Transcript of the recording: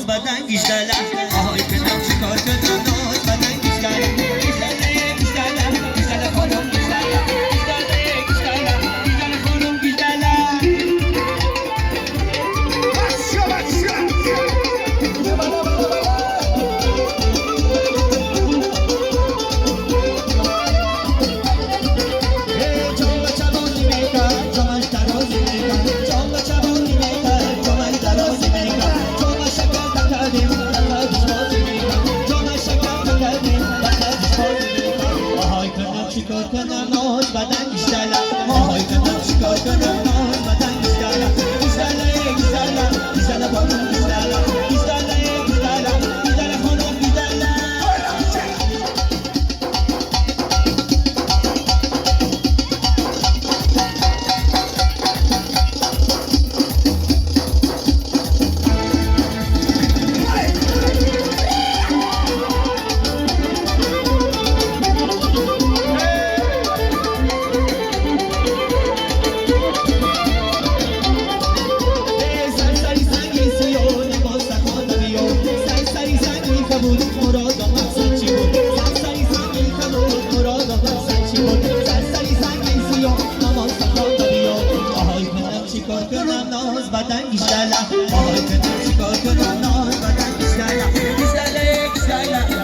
ناز بدن گیشتله آهای کنم چیکار کنم ناز بدن گیشتله گیشتله گیشتله گیشتله خانم گیشتله گیشتله گیشتله گیشتله خانم گیشتله چیکار کنم ناز بدن گیشتله آهای کنم چیکار کنم ناز بدن گیشتله گیشتله گیشتله گیشتله خانم گیشتله گیشتله گیشتله گیشتله خانم گیشتله چیکار کنم ناز بدن گیشتله آهای کنم چیکار کنم ناز بدن گیشتله گیشتله گیشتله